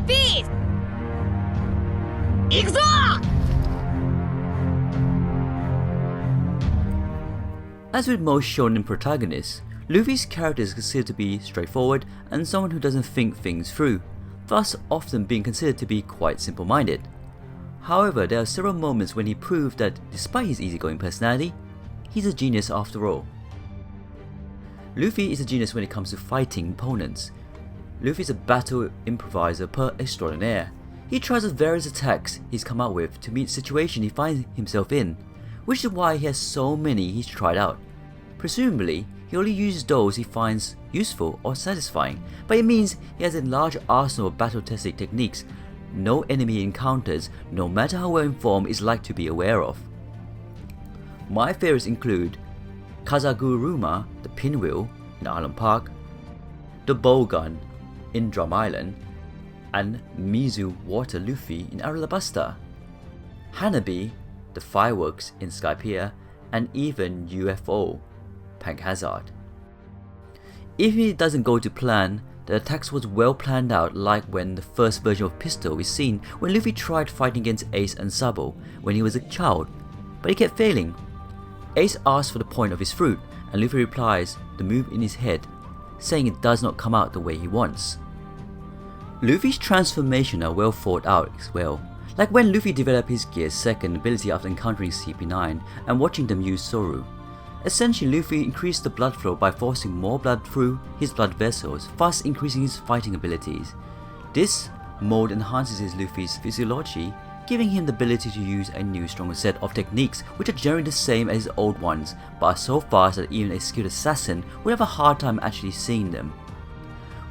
Feast! 行くぞ! As with most shonen protagonists, Luffy's character is considered to be straightforward and someone who doesn't think things through, thus often being considered to be quite simple-minded. However, there are several moments when he proved that despite his easygoing personality, he's a genius after all. Luffy is a genius when it comes to fighting opponents. Luffy is a battle improviser per extraordinaire. He tries out various attacks he's come up with to meet the situation he finds himself in, which is why he has so many he's tried out. Presumably, he only uses those he finds useful or satisfying, but it means he has a large arsenal of battle-tested techniques no enemy he encounters, no matter how well informed, is like to be aware of. My favorites include Kazaguruma, the pinwheel in Island Park, the bowgun in Drum Island, and Mizu Water Luffy in Aralabasta, Hanabi, the fireworks in Skypiea, and even UFO, Pank Hazard. If it doesn't go to plan, the attacks was well planned out, like when the first version of Pistol is seen when Luffy tried fighting against Ace and Sabo when he was a child, but he kept failing. Ace asks for the point of his fruit, and Luffy replies the move in his head, saying it does not come out the way he wants. Luffy's transformation are well thought out as well, like when Luffy developed his Gear's second ability after encountering CP9 and watching them use Soru. Essentially, Luffy increased the blood flow by forcing more blood through his blood vessels, thus increasing his fighting abilities. This mode enhances his Luffy's physiology, giving him the ability to use a new stronger set of techniques which are generally the same as his old ones, but are so fast that even a skilled assassin would have a hard time actually seeing them.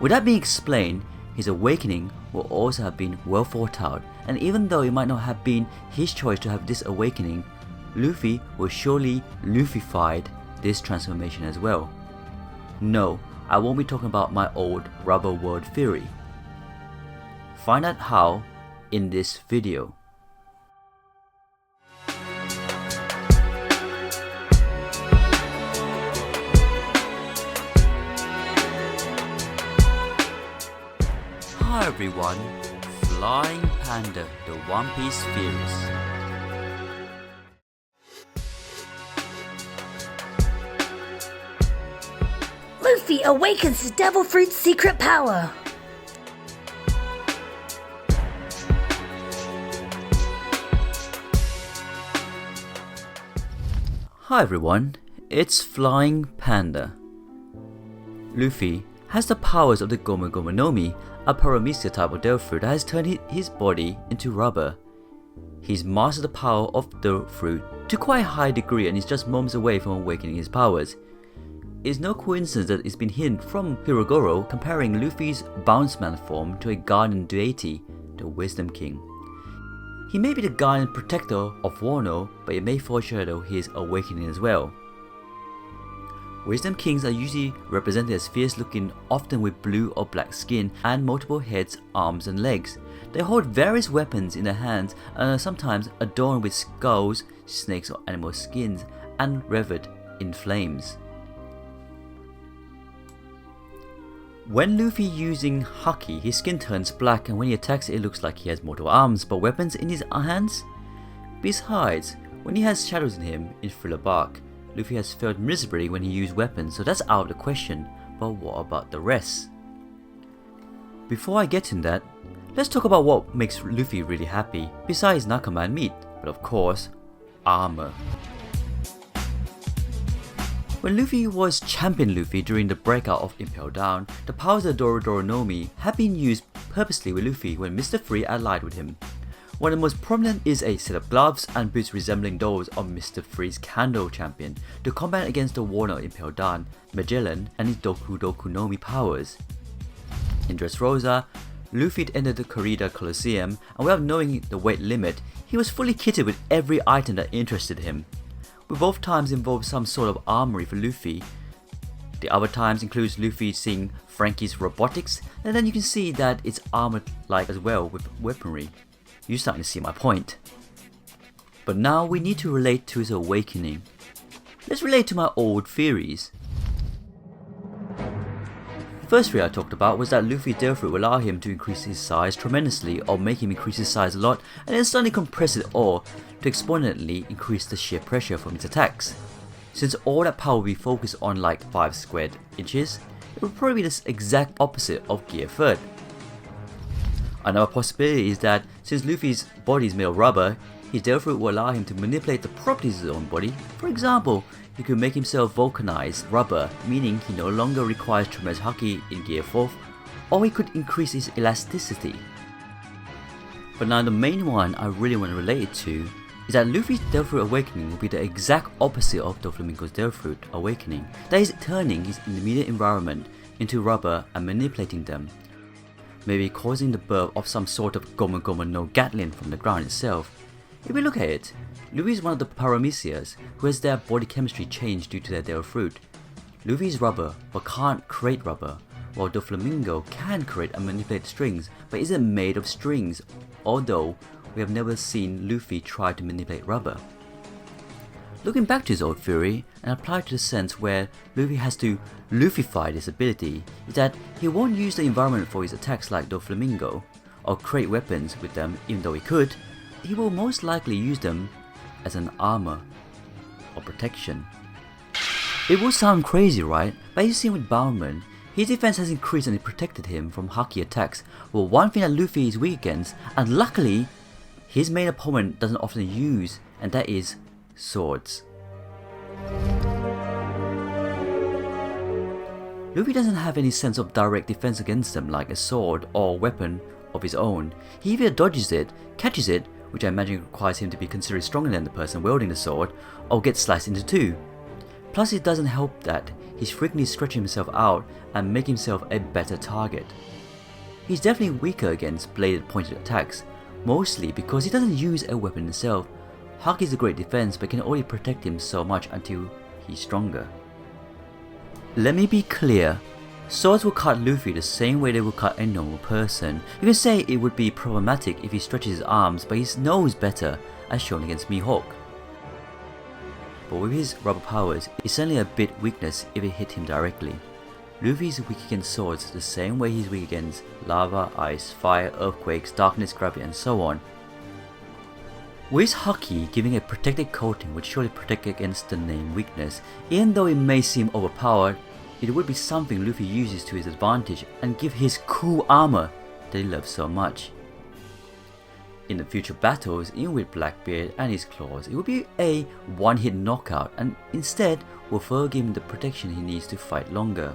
With that being explained, his awakening will also have been well thought out, and even though it might not have been his choice to have this awakening, Luffy will surely Luffy-fied this transformation as well. No, I won't be talking about my old rubber world theory. Find out how in this video. Hi everyone, Flying Panda, the One Piece theorist. Luffy awakens his devil fruit's secret power. Hi everyone, it's Flying Panda. Luffy has the powers of the Gomu Gomu no Mi, a paramecia type of devil fruit that has turned his body into rubber. He's mastered the power of the fruit to quite a high degree and is just moments away from awakening his powers. It's no coincidence that it's been hidden from Hirogoro, comparing Luffy's Bounceman form to a guardian deity, the Wisdom King. He may be the guardian protector of Wano, but it may foreshadow his awakening as well. Wisdom Kings are usually represented as fierce looking, often with blue or black skin and multiple heads, arms and legs. They hold various weapons in their hands and are sometimes adorned with skulls, snakes or animal skins, and revered in flames. When Luffy using Haki, his skin turns black, and when he attacks it looks like he has mortal arms but weapons in his hands. Besides, when he has shadows in him in Thriller Bark, Luffy has failed miserably when he used weapons, so that's out of the question, but what about the rest? Before I get into that, let's talk about what makes Luffy really happy, besides Nakama and meat, but of course, armor. When Luffy was Champion Luffy during the breakout of Impel Down, the powers of the Dorodoro no Mi had been used purposely with Luffy when Mr. Free allied with him. One of the most prominent is a set of gloves and boots resembling those of Mr. Free's Kando champion to combat against the Warner Impel Down, Magellan and his Doku Doku no Mi powers. In Dressrosa, Luffy entered the Corrida Coliseum and without knowing the weight limit, he was fully kitted with every item that interested him. With both times involved some sort of armory for Luffy. The other times includes Luffy seeing Frankie's robotics, and then you can see that it's armored-like as well with weaponry. You're starting to see my point. But now we need to relate to his awakening. Let's relate to my old theories. First theory I talked about was that Luffy's Devil Fruit will allow him to increase his size tremendously, or make him increase his size a lot and then suddenly compress it all to exponentially increase the sheer pressure from his attacks. Since all that power will be focused on like 5 squared inches, it will probably be the exact opposite of Gear 3rd. Another possibility is that since Luffy's body is made of rubber, his Devil Fruit will allow him to manipulate the properties of his own body. For example, he could make himself vulcanized rubber, meaning he no longer requires tremendous haki in Gear 4th, or he could increase his elasticity. But now the main one I really want to relate it to is that Luffy's Devil Fruit Awakening will be the exact opposite of Doflamingo's Devil Fruit Awakening, that is turning his immediate environment into rubber and manipulating them, maybe causing the birth of some sort of Gomu Gomu no Gatling from the ground itself. If we look at it, Luffy is one of the Paramecias who has their body chemistry changed due to their Devil Fruit. Luffy is rubber but can't create rubber, while Doflamingo can create and manipulate strings but isn't made of strings, although we have never seen Luffy try to manipulate rubber. Looking back to his old theory and applied to the sense where Luffy has to Luffy-fied his ability, is that he won't use the environment for his attacks like Doflamingo, or create weapons with them even though he could. He will most likely use them as an armor or protection. It will sound crazy, right? But as you see with Boundman, his defense has increased and it protected him from haki attacks. Well, one thing that Luffy is weak against, and luckily his main opponent doesn't often use, and that is swords. Luffy doesn't have any sense of direct defense against them like a sword or weapon of his own. He either dodges it, catches it, which I imagine requires him to be considerably stronger than the person wielding the sword, or gets sliced into two. Plus it doesn't help that he's frequently stretching himself out and making himself a better target. He's definitely weaker against bladed pointed attacks, mostly because he doesn't use a weapon himself. Haki is a great defense but can only protect him so much until he's stronger. Let me be clear, swords will cut Luffy the same way they would cut a normal person. You can say it would be problematic if he stretches his arms, but he knows better, as shown against Mihawk. But with his rubber powers, it's certainly a bit weakness if it hit him directly. Luffy is weak against swords the same way he's weak against lava, ice, fire, earthquakes, darkness, gravity and so on. With his haki giving a protected coating would surely protect against the named weakness. Even though it may seem overpowered, it would be something Luffy uses to his advantage and give his cool armor that he loves so much. In the future battles, even with Blackbeard and his claws, it would be a one-hit knockout and instead will further give him the protection he needs to fight longer.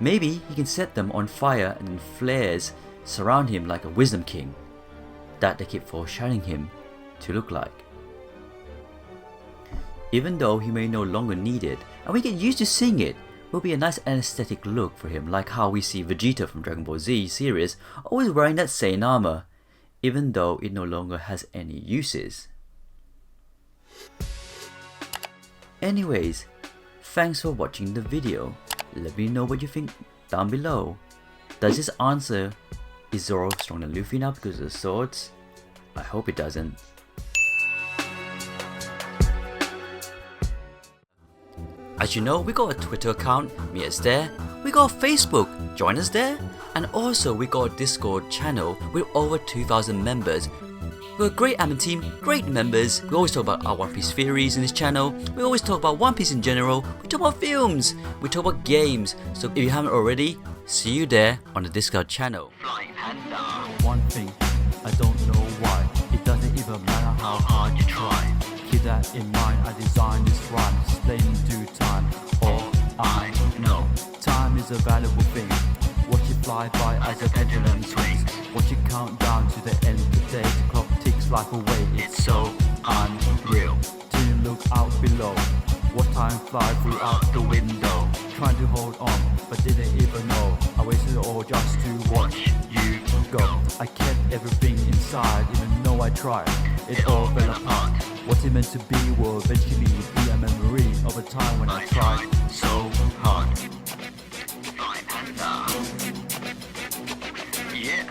Maybe he can set them on fire and then flares surround him like a Wisdom King that they keep foreshadowing him to look like. Even though he may no longer need it, and we get used to seeing it, will be a nice aesthetic look for him, like how we see Vegeta from Dragon Ball Z series always wearing that same armor, even though it no longer has any uses. Anyways, thanks for watching the video. Let me know what you think down below. Does this answer, is Zoro stronger than Luffy now because of the swords? I hope it doesn't. As you know, we got a Twitter account, meet us there. We got a Facebook, join us there. And also we got a Discord channel with over 2,000 members. We're a great admin team, great members. We always talk about our One Piece theories in this channel. We always talk about One Piece in general. We talk about films. We talk about games. So if you haven't already, see you there on the Discord channel. Flying Panda. One thing, I don't know why. It doesn't even matter how hard you try. Keep that in mind, I designed this rhyme, explain in due time. All I know, time is a valuable thing. Watch it fly by as a pendulum swings. Watch it count down to the end of the day. The clock ticks life away, it's so unreal. Didn't look out below. What time fly through out the window. Trying to hold on, but didn't even know. I wasted it all just to watch you go. I kept everything inside, even though I tried. It all fell apart. What it meant to be will eventually be a memory of a time when I tried so hard. Flying Panda. Yeah.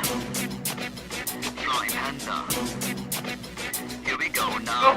Flying Panda. Here we go now.